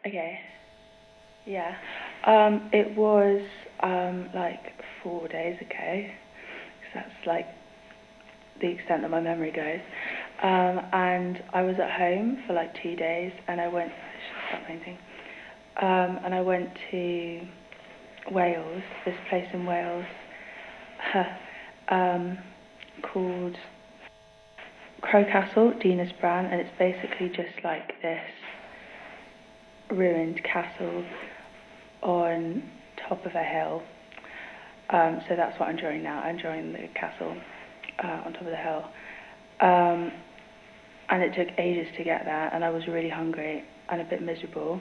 Okay. Yeah. It was like 4 days ago. 'Cause that's like the extent that my memory goes. And I was at home for like 2 days, and I went. I should stop painting. And I went to Wales, this place in Wales, called Crow Castle, Dinas Bran, and it's basically just like this ruined castle on top of a hill. So that's what I'm drawing now. I'm drawing the castle on top of the hill. And it took ages to get there, and I was really hungry and a bit miserable.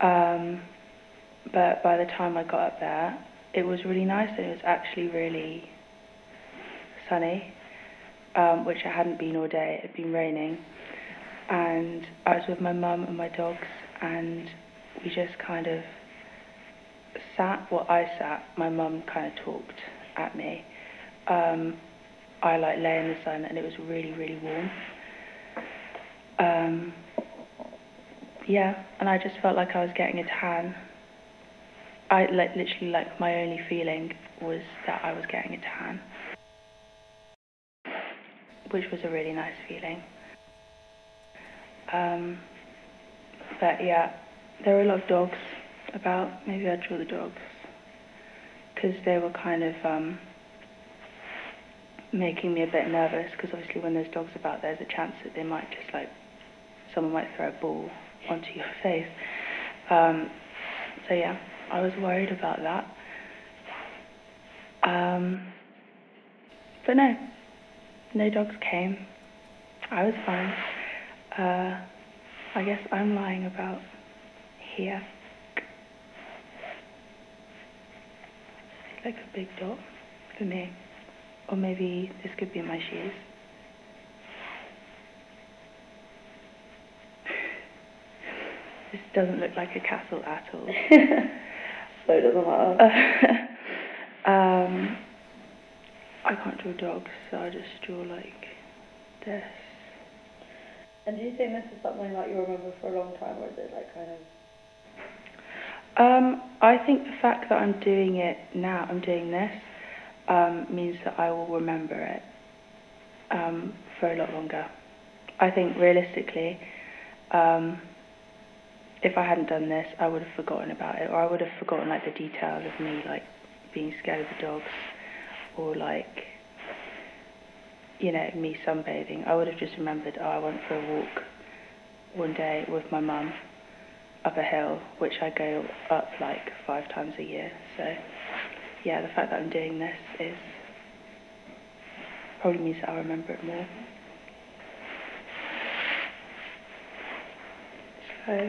But by the time I got up there, it was really nice, and it was actually really sunny, which it hadn't been all day. It had been raining. And I was with my mum and my dogs, and we just kind of sat. Well, I sat. My mum kind of talked at me. I like lay in the sun, and it was really, really warm. Yeah, and I just felt like I was getting a tan. I literally, like, my only feeling was that I was getting a tan, which was a really nice feeling. But yeah, there were a lot of dogs about. Maybe I'd draw the dogs, because they were kind of making me a bit nervous, because obviously when there's dogs about, there's a chance that they might just, like, someone might throw a ball onto your face. So yeah, I was worried about that. But no dogs came. I was fine. I guess I'm lying about here. Like a big dot for me. Or maybe this could be my shoes. This doesn't look like a castle at all. So it doesn't matter. I can't draw dogs, so I just draw like this. And do you think this is something like you'll remember for a long time, or is it like kind of... I think the fact that I'm doing it now, I'm doing this, means that I will remember it for a lot longer. I think realistically, if I hadn't done this, I would have forgotten about it, or I would have forgotten like the details of me like being scared of the dogs, or like, you know, me sunbathing. I would have just remembered, oh, I went for a walk one day with my mum up a hill, which I go up like 5 times a year. So yeah, the fact that I'm doing this is probably means that I'll remember it more. So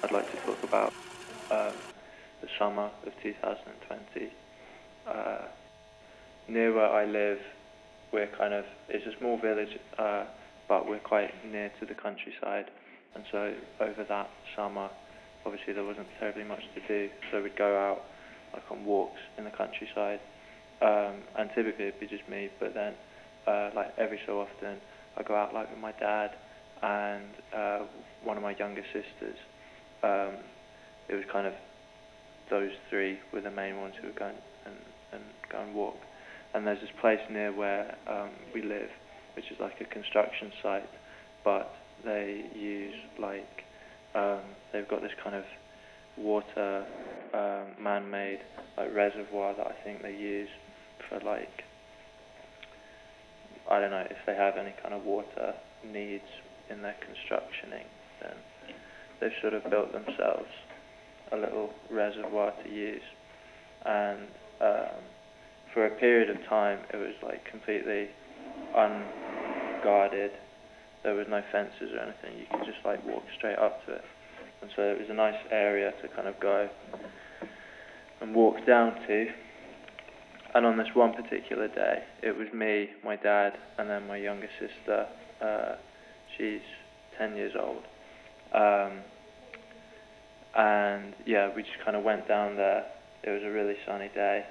I'd like to talk about the summer of 2020. Near where I live, it's a small village, but we're quite near to the countryside, and so over that summer, obviously there wasn't terribly much to do, so we'd go out like on walks in the countryside, and typically it'd be just me, but then like every so often I'd go out like with my dad and one of my younger sisters. It was kind of those three were the main ones who would go and walk. And there's this place near where we live, which is like a construction site, but they use like they've got this kind of water man-made like reservoir that I think they use for like, I don't know if they have any kind of water needs in their constructioning, then they've sort of built themselves a little reservoir to use, and for a period of time it was like completely unguarded. There was no fences or anything, you could just like walk straight up to it, and so it was a nice area to kind of go and walk down to. and on this one particular day, it was me, my dad, and then my younger sister. She's 10 years old. And yeah, we just kind of went down there. It was a really sunny day.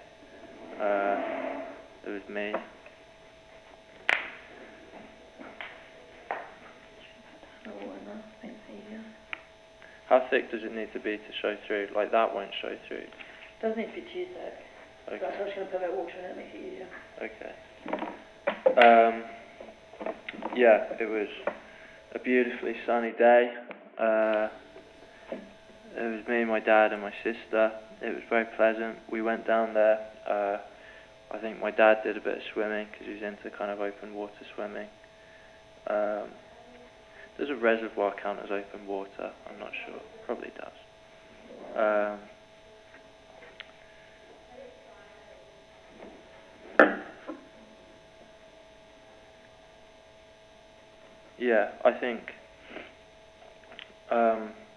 It was me. How thick does it need to be to show through? Like that won't show through. Doesn't need to be too thick. Okay. That's why I'm just going to put a bit of water in it, make it easier. Okay. Yeah, it was a beautifully sunny day. It was me, my dad, and my sister. It was very pleasant. We went down there. I think my dad did a bit of swimming because he was into kind of open water swimming. Does a reservoir count as open water? I'm not sure. Probably does. Yeah, I think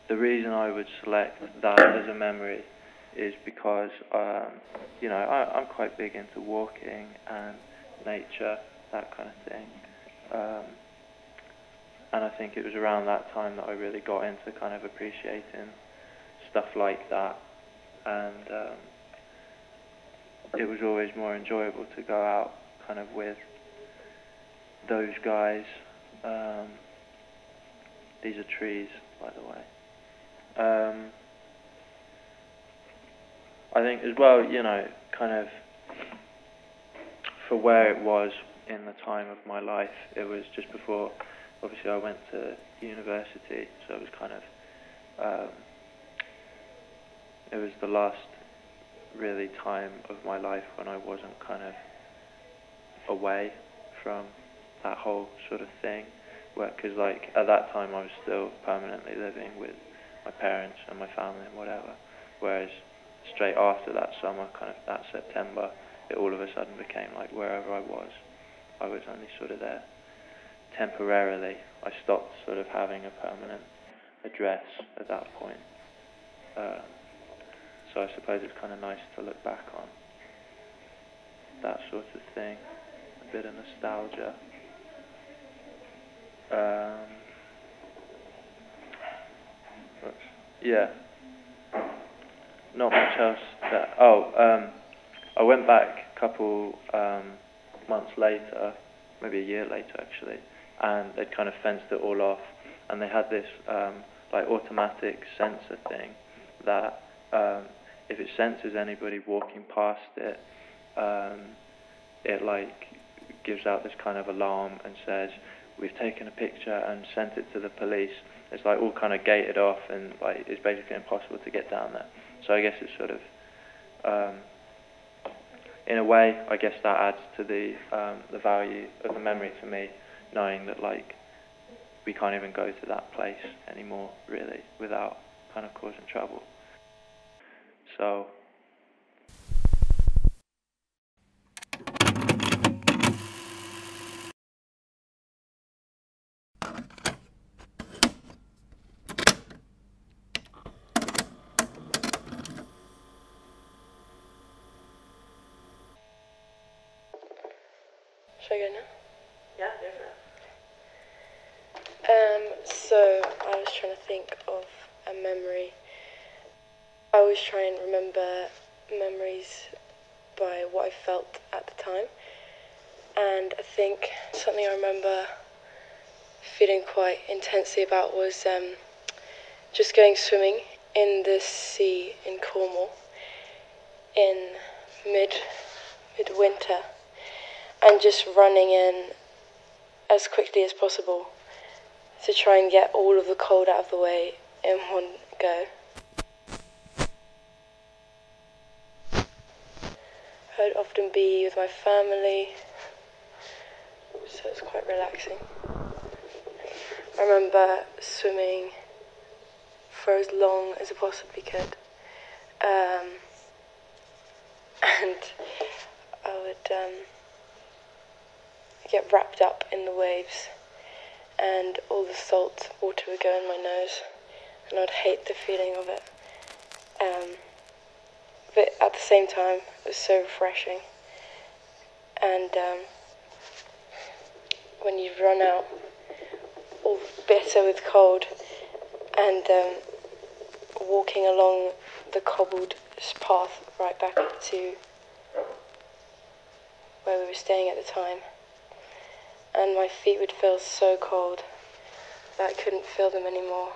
the reason I would select that as a memory is because, you know, I'm quite big into walking and nature, that kind of thing. And I think it was around that time that I really got into kind of appreciating stuff like that. And it was always more enjoyable to go out kind of with those guys. These are trees, by the way. I think as well, you know, kind of for where it was in the time of my life, it was just before, obviously I went to university, so it was kind of, it was the last really time of my life when I wasn't kind of away from that whole sort of thing, because like at that time I was still permanently living with my parents and my family and whatever, whereas straight after that summer, kind of that September, it all of a sudden became like wherever I was only sort of there temporarily. I stopped sort of having a permanent address at that point. So I suppose it's kind of nice to look back on that sort of thing, a bit of nostalgia. Yeah, not much else. I went back a couple months later, maybe a year later actually, and they'd kind of fenced it all off, and they had this like automatic sensor thing that if it senses anybody walking past it, it like gives out this kind of alarm and says, "We've taken a picture and sent it to the police." It's like all kind of gated off, and like it's basically impossible to get down there. So I guess it's sort of, in a way, I guess that adds to the value of the memory for me, knowing that like we can't even go to that place anymore, really, without kind of causing trouble. So. Should I go now? Yeah, go for it. So I was trying to think of a memory. I always try and remember memories by what I felt at the time. And I think something I remember feeling quite intensely about was just going swimming in the sea in Cornwall in midwinter. And just running in as quickly as possible to try and get all of the cold out of the way in one go. I'd often be with my family, so it's quite relaxing. I remember swimming for as long as I possibly could, and I would get wrapped up in the waves, and all the salt water would go in my nose, and I'd hate the feeling of it. But at the same time, it was so refreshing. and when you've run out, all bitter with cold, and walking along the cobbled path right back up to where we were staying at the time, and my feet would feel so cold that I couldn't feel them anymore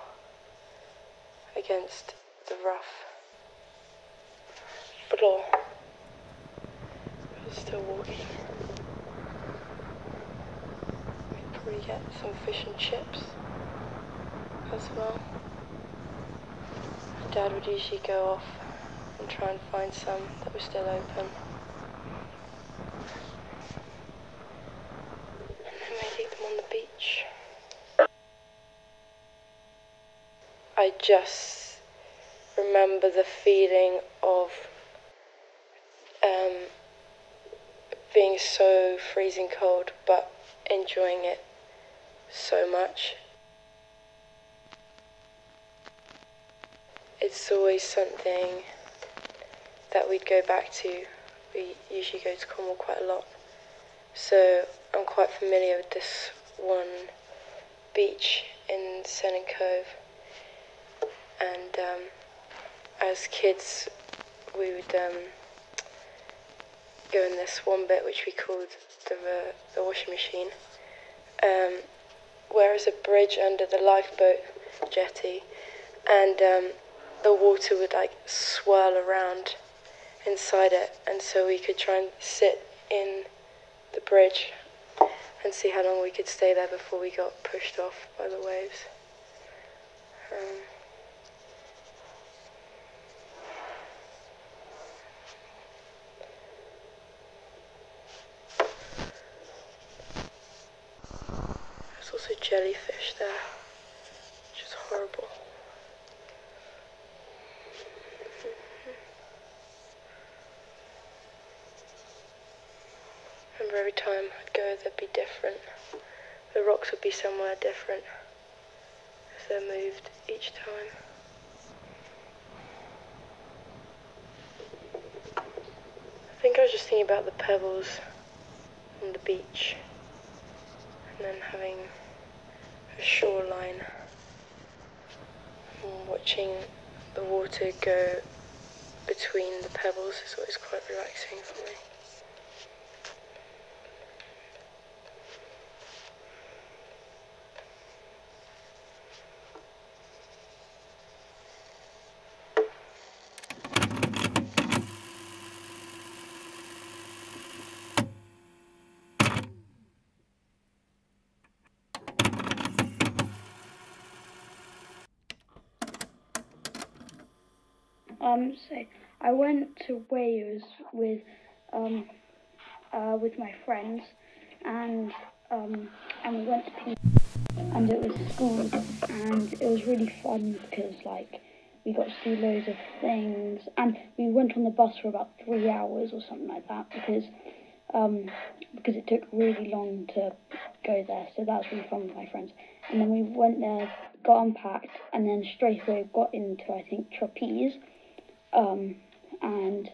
against the rough floor. I was still walking. We'd probably get some fish and chips as well. My dad would usually go off and try and find some that were still open. And then we'd eat them on the beach. I just remember the feeling of being so freezing cold, but enjoying it so much. It's always something that we'd go back to. We usually go to Cornwall quite a lot, so I'm quite familiar with this one beach in Sennin Cove. And as kids, we would go in this one bit which we called the washing machine, where is a bridge under the lifeboat jetty, and the water would like swirl around inside it, and so we could try and sit in the bridge and see how long we could stay there before we got pushed off by the waves. There's also jellyfish there, which is horrible. I remember every time I'd go, they'd be different. The rocks would be somewhere different as they're moved each time. I think I was just thinking about the pebbles on the beach, and then having a shoreline, and watching the water go between the pebbles is always quite relaxing for me. So I went to Wales with my friends, and we went to Peterborough, and it was school, and it was really fun because like we got to do loads of things, and we went on the bus for about 3 hours or something like that because it took really long to go there. So that was really fun with my friends. And then we went there, got unpacked, and then straight away got into I think trapeze. And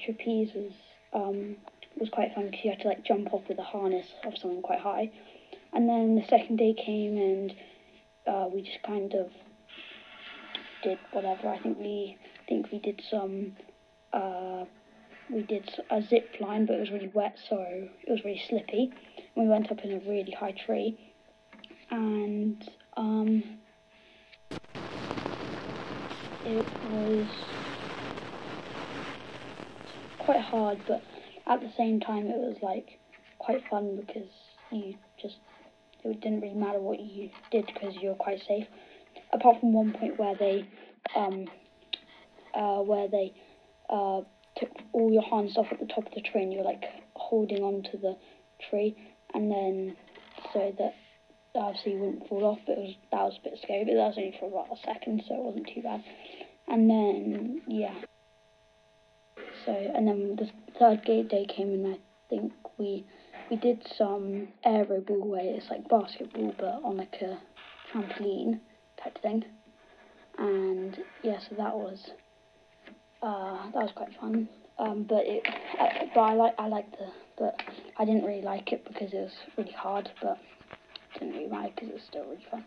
trapeze was quite fun because you had to like jump off with a harness of something quite high. And then the second day came, and we just kind of did whatever. I think we did some we did a zip line, but it was really wet, so it was really slippy. We went up in a really high tree, and it was quite hard, but at the same time it was like quite fun because it didn't really matter what you did because you were quite safe, apart from one point where they took all your harness off at the top of the tree and you were like holding onto the tree, and then so that obviously you wouldn't fall off, but that was a bit scary, but that was only for about a second, so it wasn't too bad. And then and then the third day came, and I think we did some aero ball where it's like basketball but on like a trampoline type thing, and so that was quite fun. But but I didn't really like it because it was really hard, but I didn't really mind because it was still really fun.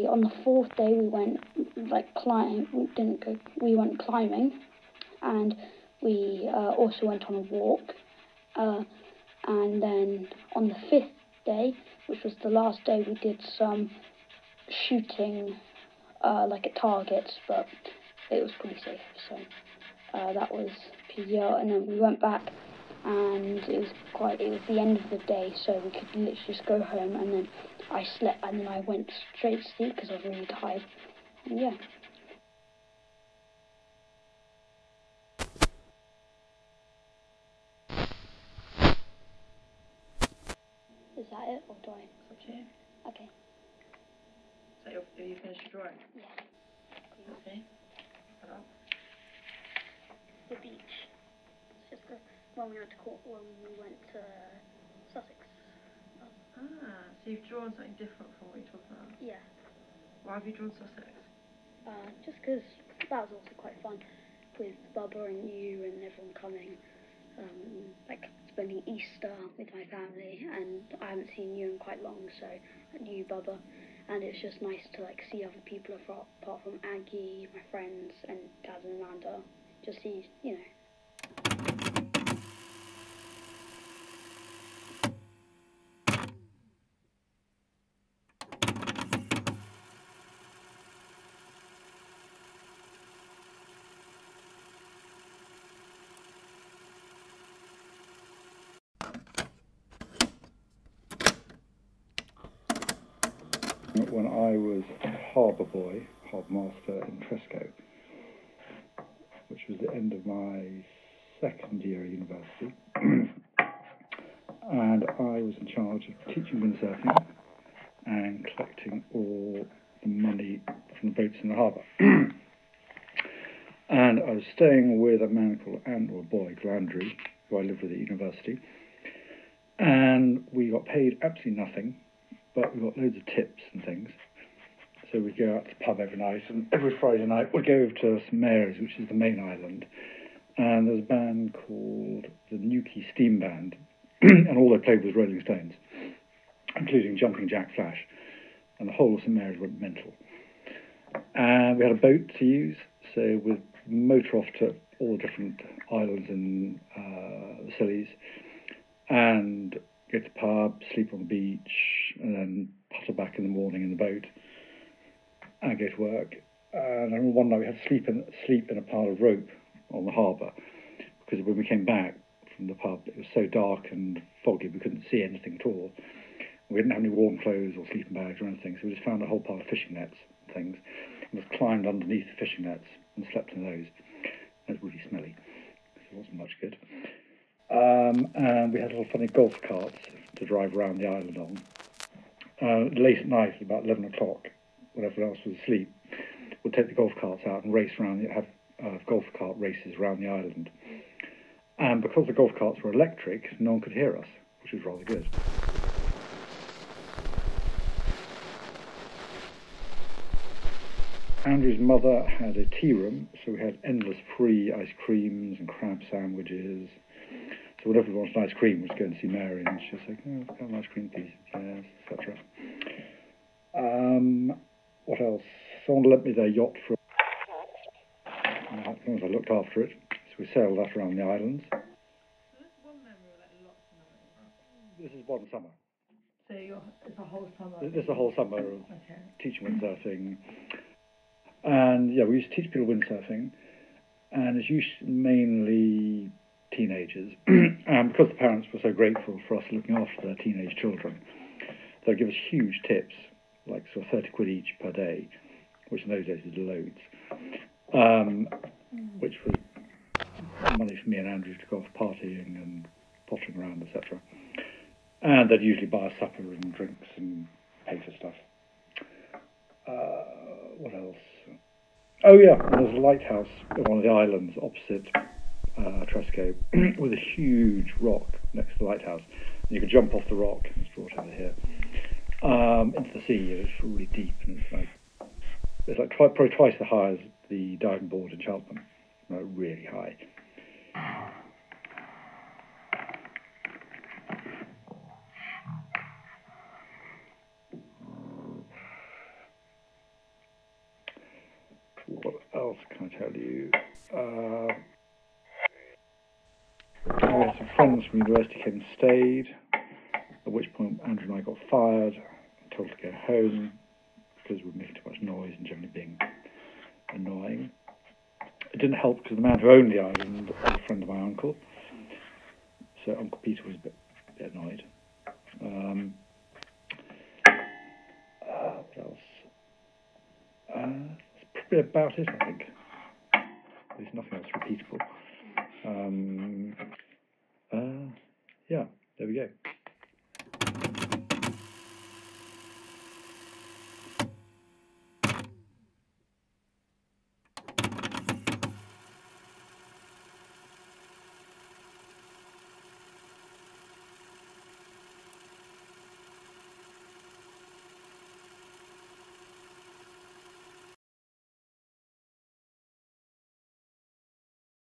On the fourth day we went climbing. We went climbing, and we also went on a walk. And then on the fifth day, which was the last day, we did some shooting, at targets, but it was pretty safe. So that was PDR, and then we went back, and it was the end of the day, so we could literally just go home, and then I slept, and then I went straight to sleep because I was really tired. And yeah. Is that it, or do I? It's up to you. Okay. So have you finished your drawing? Yeah. Okay. Put up. The beach. It's just when we went to Sussex. So you've drawn something different from what you're talking about? Yeah. Why have you drawn Sussex? Just because that was also quite fun with Bubba and you and everyone coming. Spending Easter with my family, and I haven't seen you in quite long, so you, Bubba, and it's just nice to see other people apart from Aggie, my friends, and Dad and Amanda. Just see, When I was harbour boy, harbour master in Tresco, which was the end of my second year at university, and I was in charge of teaching windsurfing and collecting all the money from the boats in the harbour. And I was staying with a man called a boy called Andrew, who I lived with at university, and we got paid absolutely nothing, but we got loads of tips and things. So we'd go out to the pub every night, and every Friday night we'd go over to St Mary's, which is the main island, and there was a band called the Newquay Steam Band, and all they played was Rolling Stones, including Jumping Jack Flash, and the whole of St Mary's went mental. And we had a boat to use, so we'd motor off to all the different islands in the Scillies, and go to the pub, sleep on the beach, and then putter back in the morning in the boat, and go to work. And I remember one night we had to sleep in a pile of rope on the harbour, because when we came back from the pub, it was so dark and foggy we couldn't see anything at all. We didn't have any warm clothes or sleeping bags or anything, so we just found a whole pile of fishing nets and things, and just climbed underneath the fishing nets and slept in those. It was really smelly, so it wasn't much good. And we had little funny golf carts to drive around the island on. Late at night, about 11 o'clock, when everyone else was asleep, we'd take the golf carts out and race around, have golf cart races around the island. And because the golf carts were electric, no one could hear us, which was rather good. Andrew's mother had a tea room, so we had endless free ice creams and crab sandwiches. So whenever we wanted ice cream, we'd go and see Mary, and she'd say, "Oh, have an ice cream, please." Yes, etc. What else? Someone lent me their yacht for as long as I looked after it. So we sailed that around the islands. So this is one memory, or lots of memories? This is one summer. So it's a whole summer? This is a whole summer of teaching windsurfing. And yeah, we used to teach people windsurfing, and it's usually mainly teenagers. And because the parents were so grateful for us looking after their teenage children, they'd give us huge tips, like sort of 30 quid each per day, which in those days was loads, which was money for me and Andrew to go off partying and pottering around, etc. And they'd usually buy us supper and drinks and pay for stuff. What else? Oh yeah, there's a lighthouse on one of the islands opposite Tresco with a huge rock next to the lighthouse. And you could jump off the rock, it's brought over here, into the sea. It's really deep, and it's like probably twice the high as the diving board in Cheltenham. Really high. What else can I tell you? We had some friends from university came and stayed, at which point Andrew and I got fired, told to go home because we were making too much noise and generally being annoying. It didn't help because the man who owned the island was a friend of my uncle, so Uncle Peter was a bit annoyed. What else? That's probably about it, I think. There's nothing else repeatable.